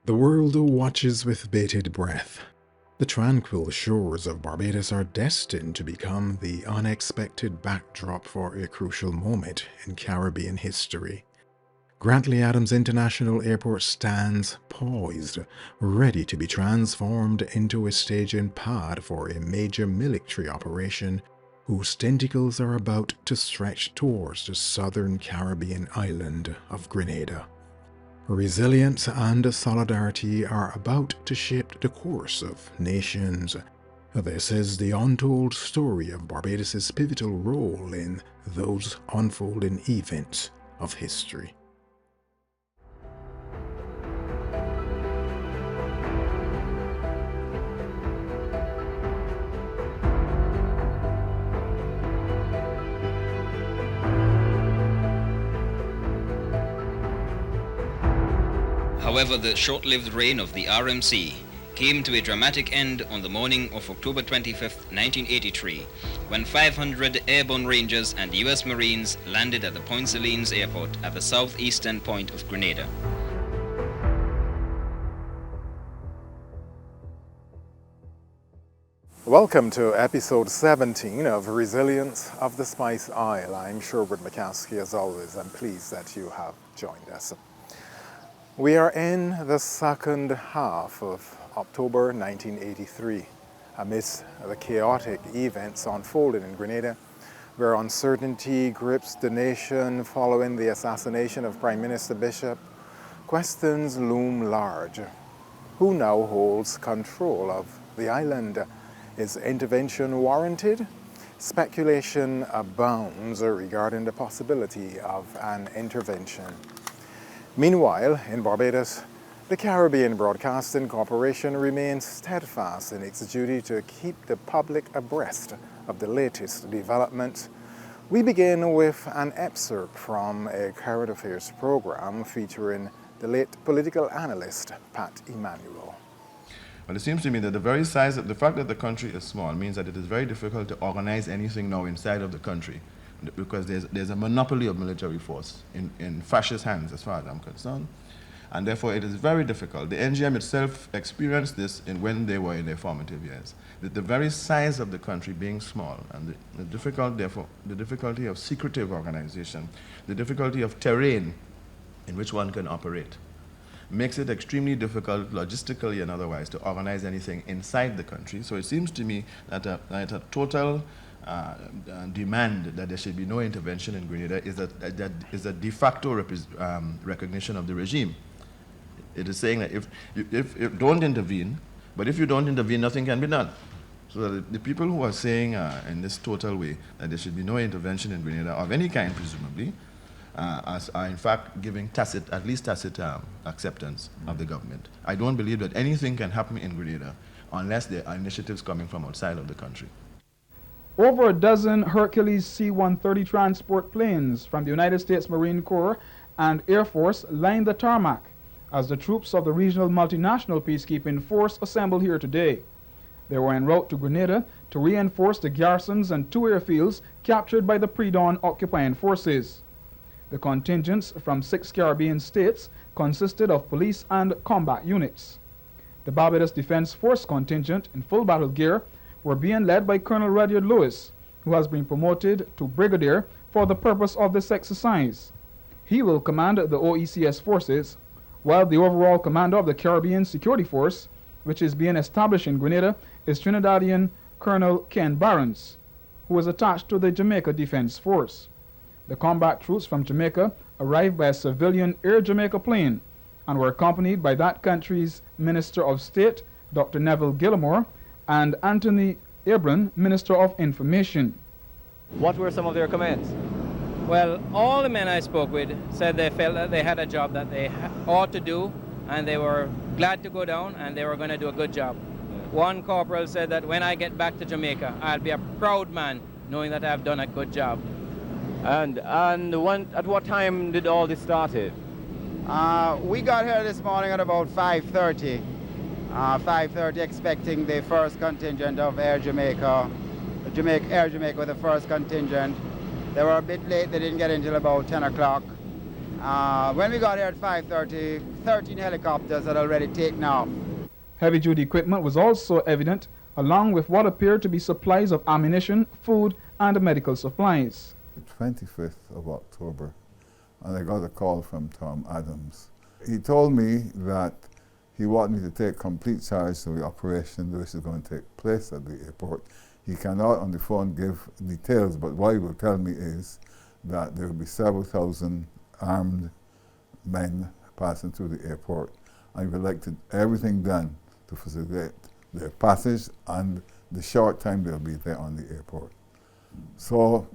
The world watches with bated breath. The tranquil shores of Barbados are destined to become the unexpected backdrop for a crucial moment in Caribbean history. Grantley Adams International Airport stands poised, ready to be transformed into a staging pad for a major military operation whose tentacles are about to stretch towards the southern Caribbean island of Grenada. Resilience and solidarity are about to shape the course of nations. This is the untold story of Barbados' pivotal role in those unfolding events of history. However, the short-lived reign of the RMC came to a dramatic end on the morning of October 25, 1983, when 500 airborne Rangers and US Marines landed at the Point Salines Airport at the southeastern point of Grenada. Welcome to episode 17 of Resilience of the Spice Isle. I'm Sherwood McCaskey. As always, I'm pleased that you have joined us. We are in the second half of October 1983, amidst the chaotic events unfolding in Grenada, where uncertainty grips the nation following the assassination of Prime Minister Bishop. Questions loom large. Who now holds control of the island? Is intervention warranted? Speculation abounds regarding the possibility of an intervention. Meanwhile, in Barbados, the Caribbean Broadcasting Corporation remains steadfast in its duty to keep the public abreast of the latest developments. We begin with an excerpt from a current affairs program featuring the late political analyst Pat Emanuel. Well, it seems to me that the fact that the country is small means that it is very difficult to organize anything now inside of the country, because there's a monopoly of military force in fascist hands, as far as I'm concerned. And therefore, it is very difficult. The NGM itself experienced this when they were in their formative years. The very size of the country being small, and the difficulty of secretive organization, the difficulty of terrain in which one can operate, makes it extremely difficult, logistically and otherwise, to organize anything inside the country. So it seems to me that a total demand that there should be no intervention in Grenada is a de facto recognition of the regime. It is saying that if you don't intervene, but if you don't intervene, nothing can be done. So the people who are saying in this total way that there should be no intervention in Grenada of any kind, presumably, are in fact giving at least tacit acceptance of the government. I don't believe that anything can happen in Grenada unless there are initiatives coming from outside of the country. Over a dozen Hercules C-130 transport planes from the United States Marine Corps and Air Force lined the tarmac as the troops of the regional multinational peacekeeping force assembled here today. They were en route to Grenada to reinforce the garrisons and two airfields captured by the pre-dawn occupying forces. The contingents from 6 Caribbean states consisted of police and combat units. The Barbados Defense Force contingent in full battle gear were being led by Colonel Rudyard Lewis, who has been promoted to brigadier for the purpose of this exercise. He will command the OECS forces, while the overall commander of the Caribbean Security Force, which is being established in Grenada, is Trinidadian Colonel Ken Barnes, who is attached to the Jamaica Defense Force. The combat troops from Jamaica arrived by a civilian Air Jamaica plane and were accompanied by that country's Minister of State, Dr. Neville Gillimore, and Anthony Ebron, Minister of Information. What were some of their comments? Well, all the men I spoke with said they felt that they had a job that they ought to do, and they were glad to go down, and they were going to do a good job. One corporal said that when I get back to Jamaica, I'll be a proud man knowing that I've done a good job. And at what time did all this started? We got here this morning at about 5:30. 5:30, expecting the first contingent of Air Jamaica. Air Jamaica with the first contingent. They were a bit late, they didn't get in until about 10 o'clock. When we got here at 5:30, 13 helicopters had already taken off. Heavy-duty equipment was also evident, along with what appeared to be supplies of ammunition, food, and medical supplies. The 25th of October, and I got a call from Tom Adams. He told me that he wanted me to take complete charge of the operation which is going to take place at the airport. He cannot on the phone give details, but what he will tell me is that there will be several thousand armed men passing through the airport, and he would like to everything done to facilitate their passage and the short time they'll be there on the airport. So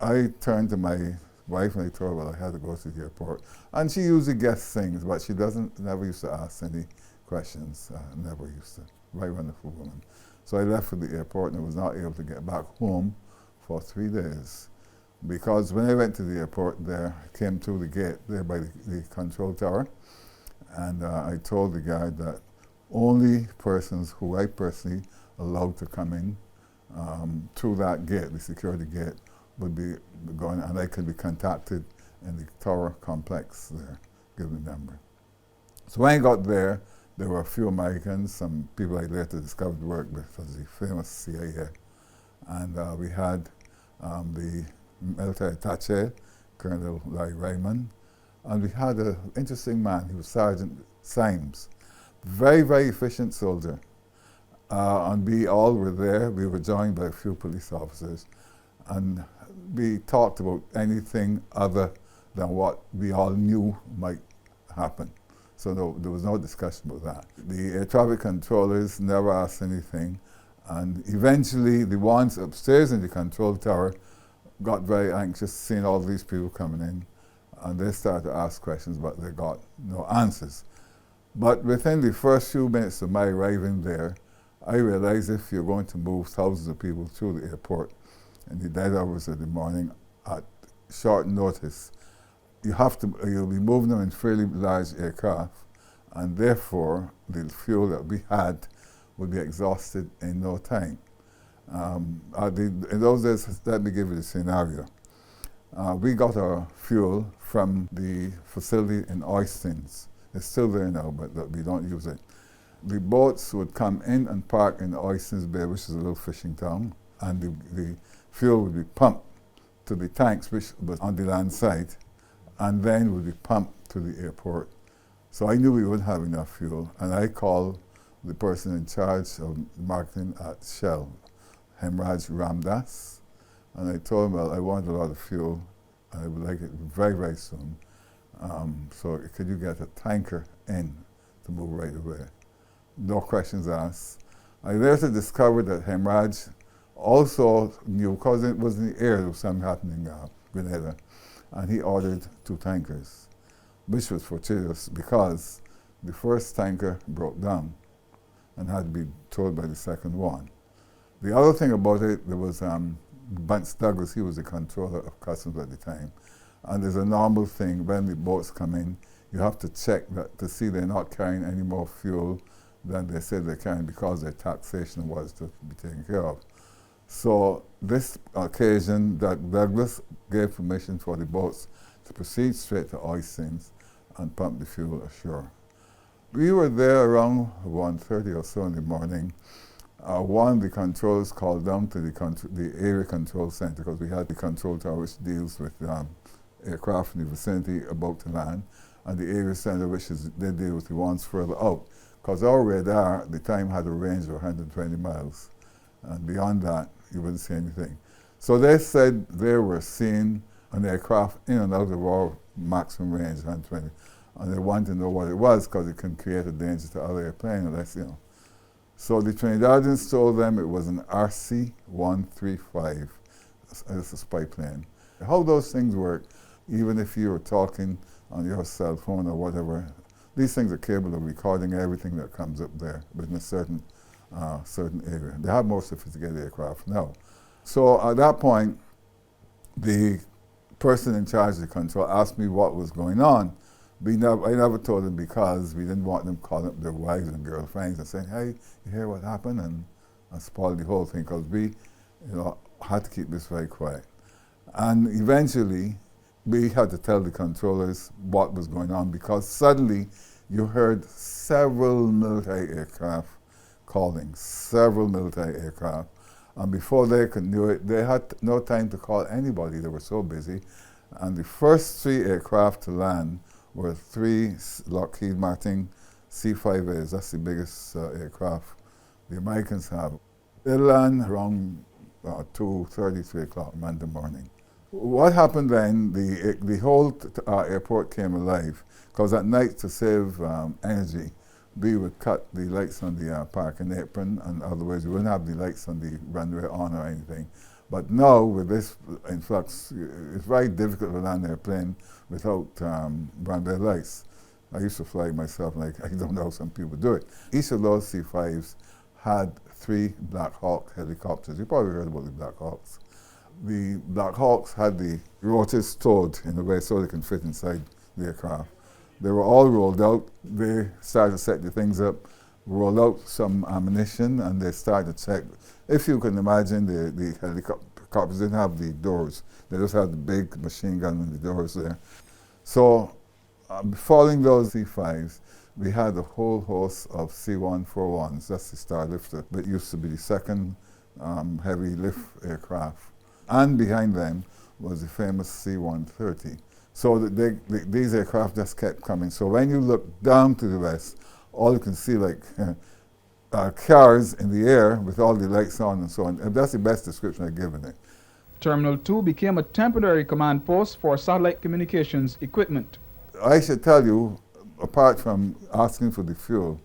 I turned to my wife and I told her, well, I had to go to the airport. And she usually gets things, but she never used to ask any questions, never used to. Very wonderful woman. So I left for the airport and I was not able to get back home for 3 days. Because when I went to the airport there, I came through the gate there by the control tower, and I told the guard that only persons who I personally allowed to come in through that gate, the security gate, would be going, and I could be contacted in the tower complex there, give the number. So when I got there were a few Americans, some people I later discovered worked with the famous CIA, and we had the military attaché, Colonel Larry Raymond, and we had an interesting man. He was Sergeant Symes, very, very efficient soldier. And we all were there. We were joined by a few police officers, and we talked about anything other than what we all knew might happen. So there was no discussion about that. The air traffic controllers never asked anything, and eventually the ones upstairs in the control tower got very anxious seeing all these people coming in, and they started to ask questions, but they got no answers. But within the first few minutes of my arriving there, I realized if you're going to move thousands of people through the airport in the dead hours of the morning at short notice, you'll be moving them in fairly large aircraft, and therefore the fuel that we had would be exhausted in no time. In those days, let me give you the scenario. We got our fuel from the facility in Oistins. It's still there now, but we don't use it. The boats would come in and park in Oistins Bay, which is a little fishing town, and the fuel would be pumped to the tanks, which was on the land side, and then would be pumped to the airport. So I knew we wouldn't have enough fuel, and I called the person in charge of marketing at Shell, Hemraj Ramdas, and I told him, well, I want a lot of fuel, and I would like it very, very soon. So could you get a tanker in to move right away? No questions asked. I later discovered that Hemraj also knew, because it was in the air, there was something happening in Grenada, and he ordered 2 tankers, which was fortuitous because the first tanker broke down and had to be towed by the second one. The other thing about it, there was Bunce Douglas, he was the controller of customs at the time, and there's a normal thing when the boats come in, you have to check that to see they're not carrying any more fuel than they said they're carrying because their taxation was to be taken care of. So this occasion that Douglas gave permission for the boats to proceed straight to Oistins and pump the fuel ashore. We were there around 1:30 or so in the morning. One of the controllers called down to the area control center, because we had the control tower which deals with aircraft in the vicinity about to land, and the area center which they deal with the ones further out. Because our radar at the time had a range of 120 miles, and beyond that you wouldn't see anything. So they said they were seeing an aircraft in and out of our maximum range, 120, and they wanted to know what it was because it can create a danger to other airplanes, unless, you know. So the Trinidadians told them it was an RC-135, it's a spy plane. How those things work, even if you were talking on your cell phone or whatever, these things are capable of recording everything that comes up there within a certain area. They have more sophisticated aircraft now. So at that point, the person in charge of the control asked me what was going on. I never told them because we didn't want them calling up their wives and girlfriends and saying, hey, you hear what happened? And spoil the whole thing, because we had to keep this very quiet. And eventually, we had to tell the controllers what was going on, because suddenly you heard several military aircraft calling, several military aircraft. And before they could do it, they had no time to call anybody. They were so busy. And the first 3 aircraft to land were 3 Lockheed Martin C-5As. That's the biggest aircraft the Americans have. They land around 2:30, 3 o'clock Monday morning. What happened then, the whole airport came alive, because at night, to save energy, we would cut the lights on the parking apron, and otherwise we wouldn't have the lights on the runway on or anything. But now, with this influx, it's very difficult to land an airplane without runway lights. I used to fly myself, and I don't know how some people do it. Each of those C-5s had 3 Black Hawk helicopters. You probably heard about the Black Hawks. The Black Hawks had the rotors stowed in a way so they can fit inside the aircraft. They were all rolled out. They started to set the things up, roll out some ammunition, and they started to check. If you can imagine, the helicopters didn't have the doors. They just had the big machine gun and the doors there. So following those C-5s, we had a whole host of C-141s. That's the Star Lifter. That used to be the second heavy lift aircraft. And behind them was the famous C-130. So these aircraft just kept coming. So when you look down to the west, all you can see cars in the air with all the lights on and so on. And that's the best description I've given it. Terminal 2 became a temporary command post for satellite communications equipment. I should tell you, apart from asking for the fuel,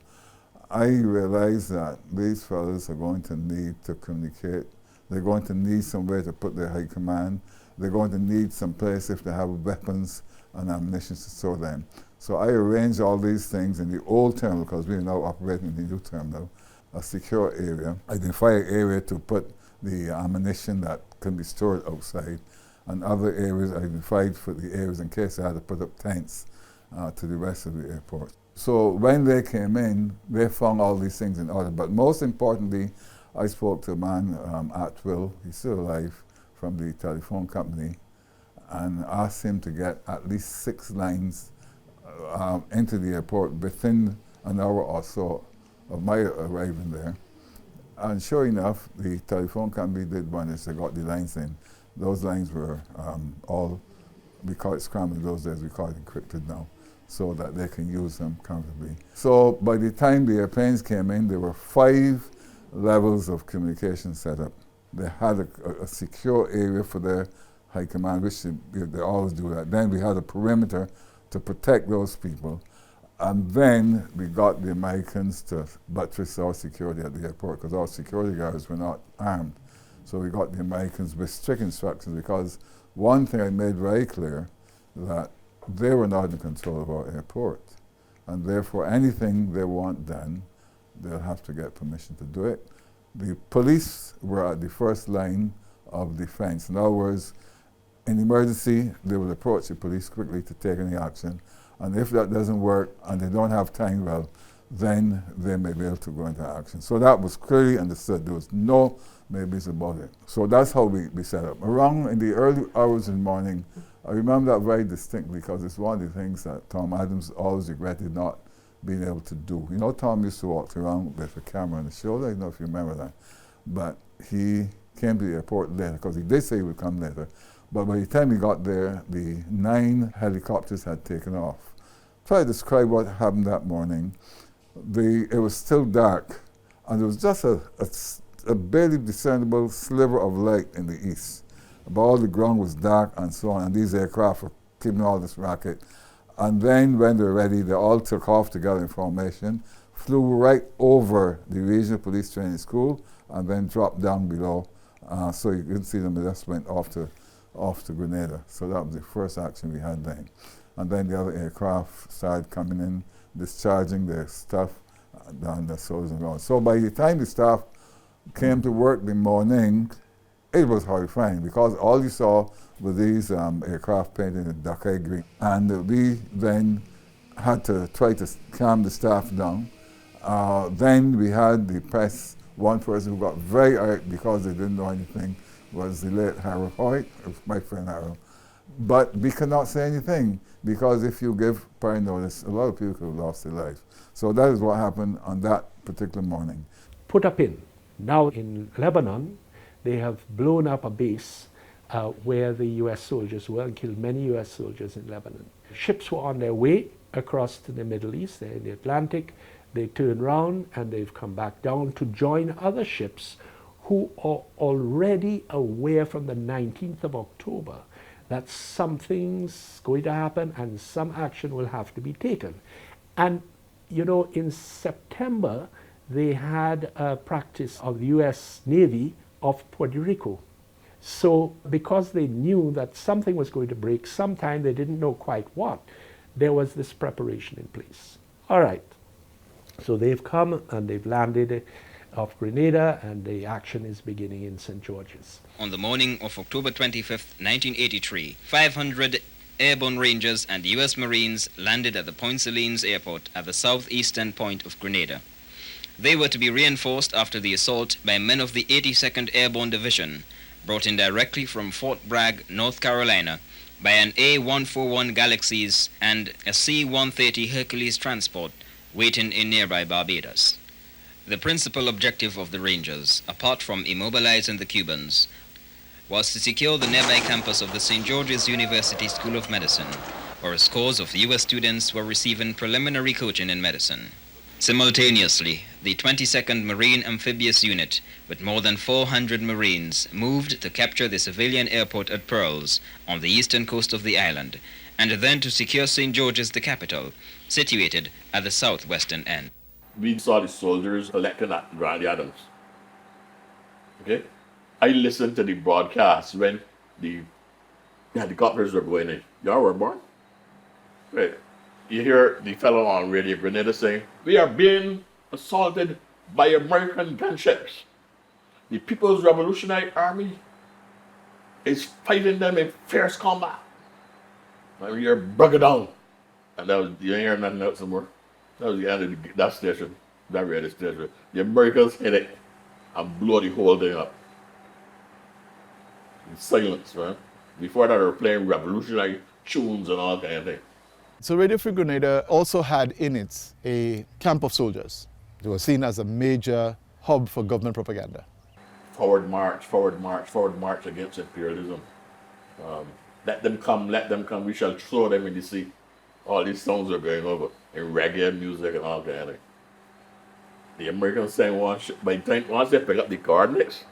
I realized that these fellows are going to need to communicate. They're going to need somewhere to put their high command. They're going to need some place if they have weapons and ammunition to store them. So I arranged all these things in the old terminal, because we are now operating in the new terminal, a secure area, identify an area to put the ammunition that can be stored outside, and other areas identified for the areas in case they had to put up tents to the rest of the airport. So when they came in, they found all these things in order. But most importantly, I spoke to a man, Atwill, he's still alive, from the telephone company, and asked him to get at least 6 lines into the airport within an hour or so of my arriving there. And sure enough, the telephone company did manage to got the lines in. Those lines were all, we call it scrambled those days, we call it encrypted now, so that they can use them comfortably. So by the time the airplanes came in, there were 5 levels of communication set up. They had a secure area for their high command, which they always do that. Then we had a perimeter to protect those people. And then we got the Americans to buttress our security at the airport, because our security guards were not armed. So we got the Americans with strict instructions, because one thing I made very clear, that they were not in control of our airport. And therefore anything they want done, they'll have to get permission to do it. The police were at the first line of defense. In other words, in emergency, they will approach the police quickly to take any action. And if that doesn't work and they don't have time, well, then they may be able to go into action. So that was clearly understood. There was no maybes about it. So that's how we set up. Around in the early hours in the morning, I remember that very distinctly, because it's one of the things that Tom Adams always regretted not being able to do. You know, Tom used to walk around with a camera on his shoulder. I don't know if you remember that. But he came to the airport later, because he did say he would come later. But by the time he got there, the 9 helicopters had taken off. Try to describe what happened that morning. It was still dark, and there was just a barely discernible sliver of light in the east. But all the ground was dark and so on, and these aircraft were keeping all this racket. And then when they were ready, they all took off together in formation, flew right over the Regional Police Training School, and then dropped down below. So you couldn't see them, they just went off to Grenada. So that was the first action we had then. And then the other aircraft started coming in, discharging their stuff down the soldiers and all. So by the time the staff came to work the morning, it was horrifying, because all you saw were these aircraft painted in dark green. And we then had to try to calm the staff down. Then we had the press. One person who got very irate because they didn't know anything was the late Harold Hoyt, my friend Harold. But we cannot say anything because if you give prior notice, a lot of people could have lost their lives. So that is what happened on that particular morning. Put a pin. Now in Lebanon, they have blown up a base where the U.S. soldiers were and killed many U.S. soldiers in Lebanon. Ships were on their way across to the Middle East. They're in the Atlantic. They turned around and they've come back down to join other ships who are already aware from the 19th of October that something's going to happen and some action will have to be taken. And, you know, in September, they had a practice of the U.S. Navy off Puerto Rico. So because they knew that something was going to break sometime, they didn't know quite what, there was this preparation in place. All right, so they've come and they've landed off Grenada and the action is beginning in St. George's. On the morning of October 25th, 1983, 500 airborne Rangers and U.S. Marines landed at the Point Salines Airport at the southeastern point of Grenada. They were to be reinforced after the assault by men of the 82nd Airborne Division, brought in directly from Fort Bragg, North Carolina, by an A-141 Galaxies and a C-130 Hercules transport waiting in nearby Barbados. The principal objective of the Rangers, apart from immobilizing the Cubans, was to secure the nearby campus of the St. George's University School of Medicine, where scores of U.S. students were receiving preliminary coaching in medicine. Simultaneously, the 22nd Marine Amphibious Unit, with more than 400 Marines, moved to capture the civilian airport at Pearls on the eastern coast of the island, and then to secure St. George's, the capital, situated at the southwestern end. We saw the soldiers collecting at Grand Adams. Okay? I listened to the broadcast when the helicopters were going in. Y'all were born? Right. You hear the fellow on Radio Grenada saying, "We are being assaulted by American gunships. The People's Revolutionary Army is fighting them in fierce combat." I mean, you're broken down. And that was, you ain't hear nothing else anymore. That was the end of that station, that radio station. The Americans hit it and blew the whole thing up. In silence, man. Before that, they were playing revolutionary tunes and all kind of things. So Radio Free Grenada also had in it a camp of soldiers. They were seen as a major hub for government propaganda. Forward march, forward march, forward march against imperialism. Let them come, we shall throw them in the sea. All these songs are going over in reggae music and all kind of thing. The Americans saying once they pick up the coordinates,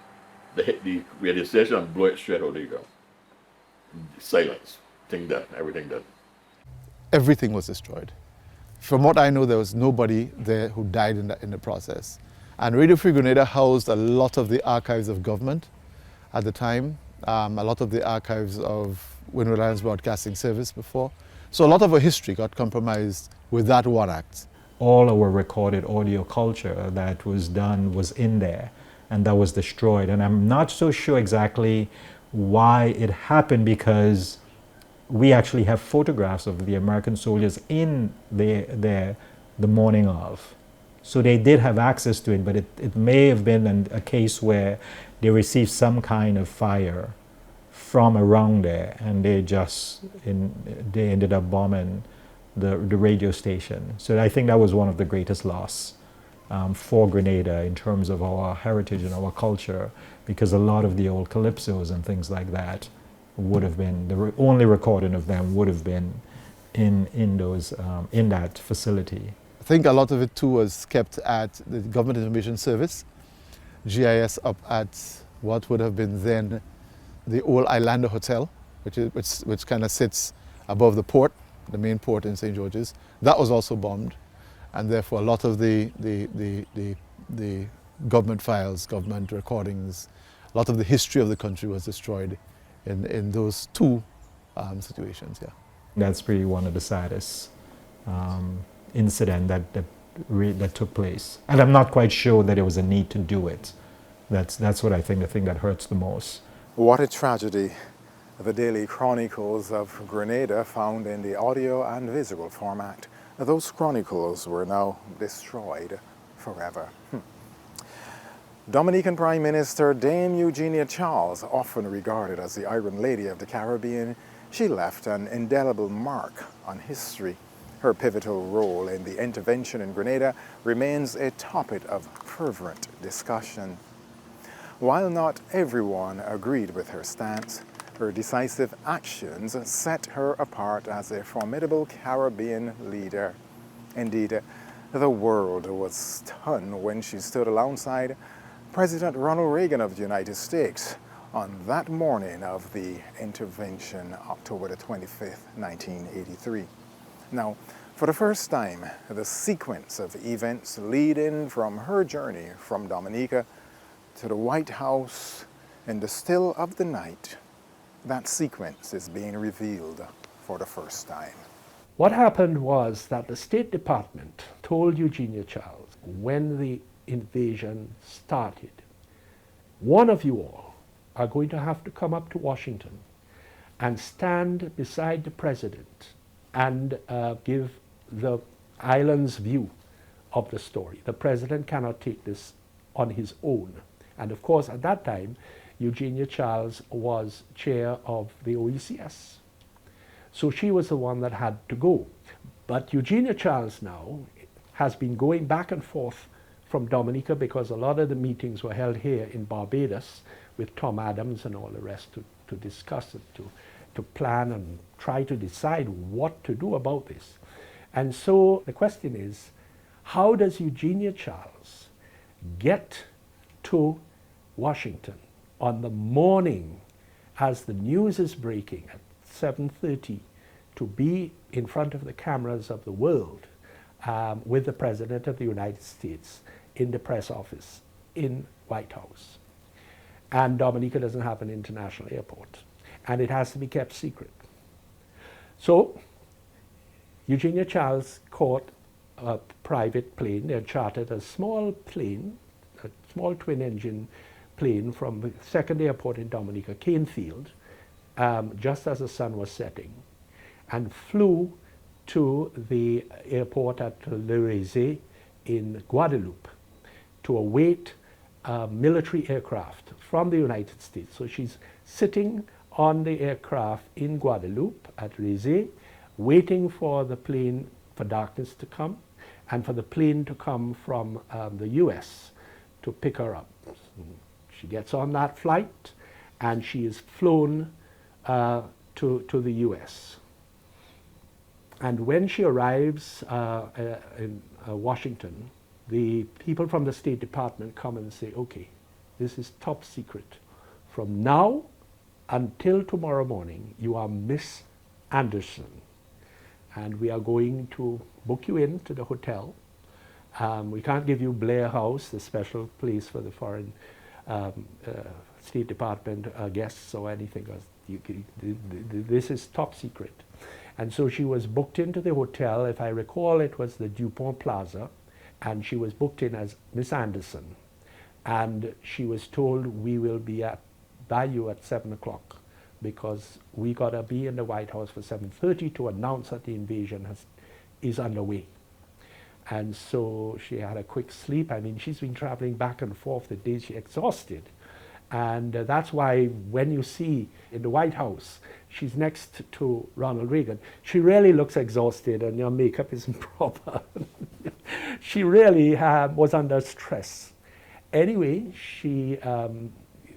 they hit the radio station and blow it straight out the ground. Silence. Thing done, everything done. Everything was destroyed. From what I know, there was nobody there who died in the process. And Radio Free Grenada housed a lot of the archives of government at the time, a lot of the archives of Windward Islands Broadcasting Service before. So a lot of our history got compromised with that one act. All our recorded audio culture that was done was in there, and that was destroyed. And I'm not so sure exactly why it happened, because we actually have photographs of the American soldiers in there the morning of. So they did have access to it, but it may have been a case where they received some kind of fire from around there, and they ended up bombing the radio station. So I think that was one of the greatest loss for Grenada in terms of our heritage and our culture, because a lot of the old calypsos and things like that would have been, the only recording of them would have been in that facility. I think a lot of it too was kept at the Government Information Service, GIS, up at what would have been then the old Islander Hotel, which kind of sits above the port, the main port in St. George's. That was also bombed, and therefore a lot of the government files, government recordings, a lot of the history of the country was destroyed in those two situations. Yeah, that's pretty one of the saddest incident that took place, and I'm not quite sure that there was a need to do it. That's what I think, the thing that hurts the most. What a tragedy. The daily chronicles of Grenada found in the audio and visual format. Those chronicles were now destroyed forever. Dominican Prime Minister Dame Eugenia Charles, often regarded as the Iron Lady of the Caribbean, She left an indelible mark on history. Her pivotal role in the intervention in Grenada remains a topic of fervent discussion. While not everyone agreed with her stance, her decisive actions set her apart as a formidable Caribbean leader. Indeed, the world was stunned when she stood alongside President Ronald Reagan of the United States on that morning of the intervention, October the 25th, 1983. Now, for the first time, the sequence of events leading from her journey from Dominica to the White House in the still of the night, that sequence is being revealed for the first time. What happened was that the State Department told Eugenia Charles when the invasion started, one of you all are going to have to come up to Washington and stand beside the president and give the island's view of the story. The president cannot take this on his own. And of course, at that time, Eugenia Charles was chair of the OECS. So she was the one that had to go. But Eugenia Charles now has been going back and forth from Dominica because a lot of the meetings were held here in Barbados with Tom Adams and all the rest to discuss it, to plan and try to decide what to do about this. And so the question is, how does Eugenia Charles get to Washington on the morning as the news is breaking at 7:30 to be in front of the cameras of the world with the President of the United States in the press office in White House? And Dominica doesn't have an international airport, and it has to be kept secret. So Eugenia Charles caught a private plane. They had chartered a small plane, a small twin-engine plane from the second airport in Dominica, Canefield, just as the sun was setting, and flew to the airport at Le Rezé in Guadeloupe to await military aircraft from the United States. So she's sitting on the aircraft in Guadeloupe at Rezé, waiting for the plane, for darkness to come, and for the plane to come from the US to pick her up. She gets on that flight, and she is flown to the US. And when she arrives in Washington, the people from the State Department come and say, okay, this is top secret. From now until tomorrow morning, you are Miss Anderson. And we are going to book you in to the hotel. We can't give you Blair House, the special place for the foreign State Department guests or anything else. This is top secret. And so she was booked into the hotel. If I recall, it was the Dupont Plaza. And she was booked in as Miss Anderson. And she was told, we will be by you at 7 o'clock because we got to be in the White House for 7:30 to announce that the invasion is underway. And so she had a quick sleep. I mean, she's been traveling back and forth the day, she's exhausted. And that's why when you see in the White House, she's next to Ronald Reagan, she really looks exhausted and your makeup isn't proper. She really was under stress. Anyway, she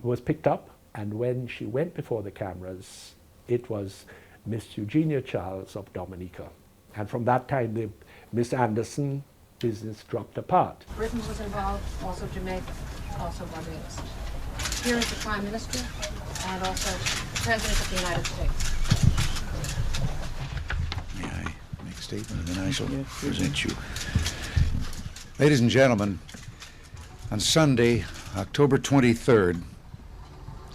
was picked up, and when she went before the cameras, it was Miss Eugenia Charles of Dominica. And from that time, the Miss Anderson business dropped apart. Britain was involved, also Jamaica, also Barbados. Here is the Prime Minister and also the President of the United States. May I make a statement and then I shall present you. Ladies and gentlemen, on Sunday, October 23rd,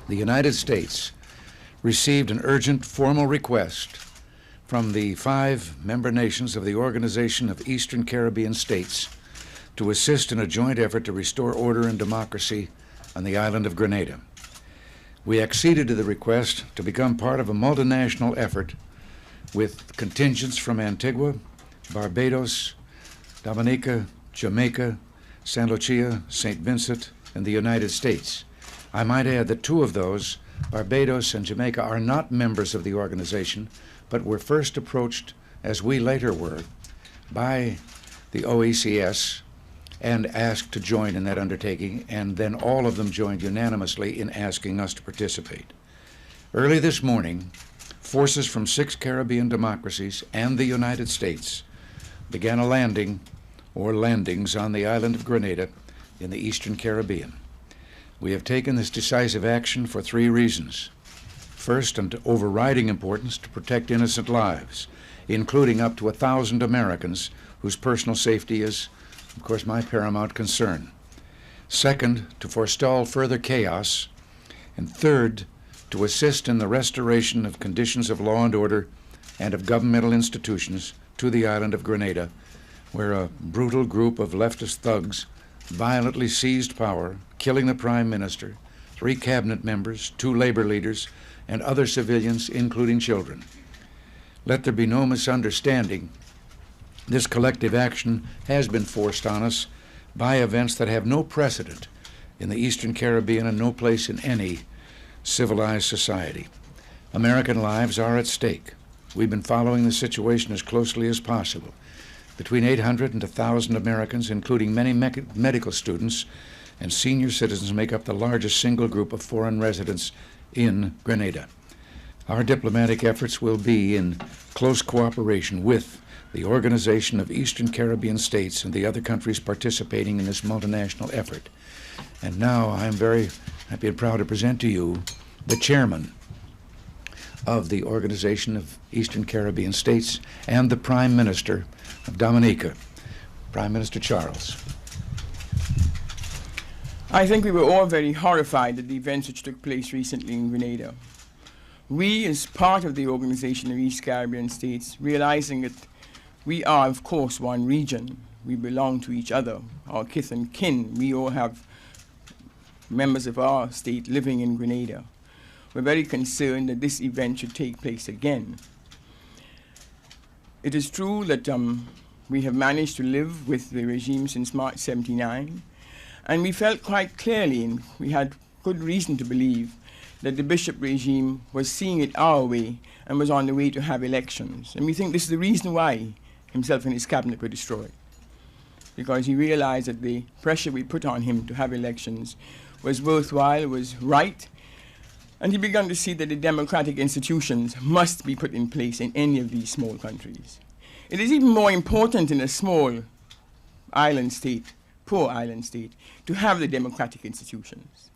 the United States received an urgent formal request from the 5 member nations of the Organization of Eastern Caribbean States to assist in a joint effort to restore order and democracy on the island of Grenada. We acceded to the request to become part of a multinational effort with contingents from Antigua, Barbados, Dominica, Jamaica, St. Lucia, St. Vincent, and the United States. I might add that 2 of those Barbados, and Jamaica are not members of the organization, but were first approached, as we later were, by the OECS and asked to join in that undertaking, and then all of them joined unanimously in asking us to participate. Early this morning, forces from 6 Caribbean democracies and the United States began a landing or landings on the island of Grenada in the Eastern Caribbean. We have taken this decisive action for 3 reasons. First, and overriding importance, to protect innocent lives, including up to 1,000 Americans whose personal safety is, of course, my paramount concern. Second, to forestall further chaos. And third, to assist in the restoration of conditions of law and order and of governmental institutions to the island of Grenada, where a brutal group of leftist thugs violently seized power, killing the Prime Minister, 3 cabinet members, 2 labor leaders, and other civilians, including children. Let there be no misunderstanding. This collective action has been forced on us by events that have no precedent in the Eastern Caribbean and no place in any civilized society. American lives are at stake. We've been following the situation as closely as possible. Between 800 and 1,000 Americans, including many medical students and senior citizens, make up the largest single group of foreign residents in Grenada. Our diplomatic efforts will be in close cooperation with the Organization of Eastern Caribbean States and the other countries participating in this multinational effort. And now I'm very happy and proud to present to you the chairman of the Organization of Eastern Caribbean States and the Prime Minister of Dominica, Prime Minister Charles. I think we were all very horrified at the events which took place recently in Grenada. We, as part of the Organization of East Caribbean States, realizing that we are, of course, one region, we belong to each other, our kith and kin, we all have members of our state living in Grenada. We're very concerned that this event should take place again. It is true that we have managed to live with the regime since March 79, and we felt quite clearly, and we had good reason to believe, that the Bishop regime was seeing it our way and was on the way to have elections. And we think this is the reason why himself and his cabinet were destroyed, because he realized that the pressure we put on him to have elections was worthwhile, was right, and he began to see that the democratic institutions must be put in place in any of these small countries. It is even more important in a small island state, poor island state, to have the democratic institutions.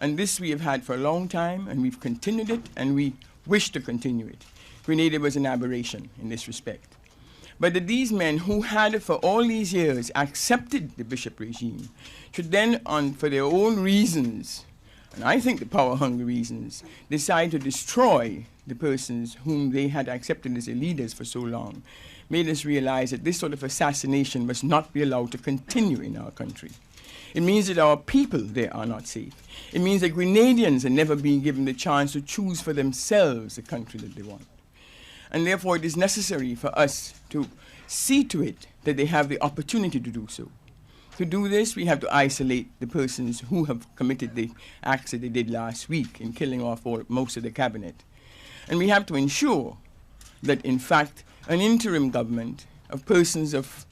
And this we have had for a long time, and we've continued it, and we wish to continue it. Grenada was an aberration in this respect. But that these men who had for all these years accepted the Bishop regime should then, for their own reasons, and I think the power-hungry reasons, decide to destroy the persons whom they had accepted as their leaders for so long, made us realize that this sort of assassination must not be allowed to continue in our country. It means that our people there are not safe. It means that Grenadians are never being given the chance to choose for themselves the country that they want. And therefore it is necessary for us to see to it that they have the opportunity to do so. To do this, we have to isolate the persons who have committed the acts that they did last week in killing off most of the cabinet. And we have to ensure that, in fact, an interim government of persons of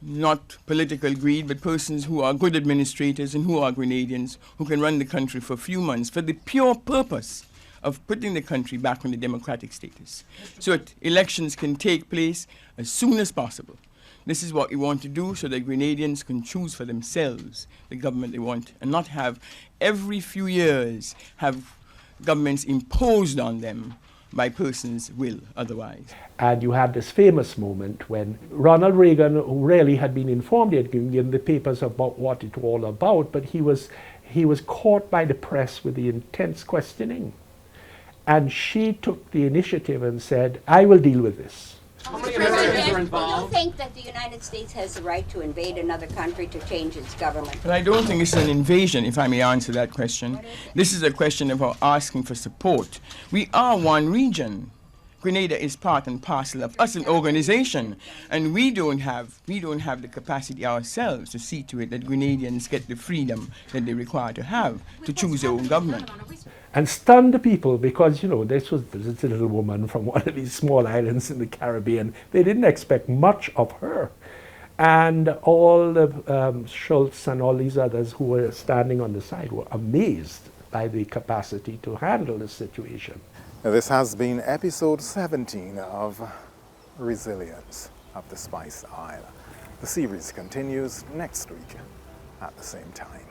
not political greed, but persons who are good administrators and who are Grenadians, who can run the country for a few months for the pure purpose of putting the country back on the democratic status, so that elections can take place as soon as possible. This is what we want to do, so that Grenadians can choose for themselves the government they want, and not have every few years have governments imposed on them by persons' will otherwise. And you had this famous moment when Ronald Reagan, who really had been informed, he had given the papers about what it was all about, but he was caught by the press with the intense questioning. And she took the initiative and said, I will deal with this. Mr. President, do you think that the United States has the right to invade another country to change its government? But I don't think it's an invasion, if I may answer that question. This is a question of our asking for support. We are one region. Grenada is part and parcel of us, an organization, and we don't have the capacity ourselves to see to it that Grenadians get the freedom that they require to have to choose their own government. And stunned the people because, you know, this was a little woman from one of these small islands in the Caribbean. They didn't expect much of her. And all the Schultz and all these others who were standing on the side were amazed by the capacity to handle the situation. This has been episode 17 of Resilience of the Spice Isle. The series continues next week at the same time.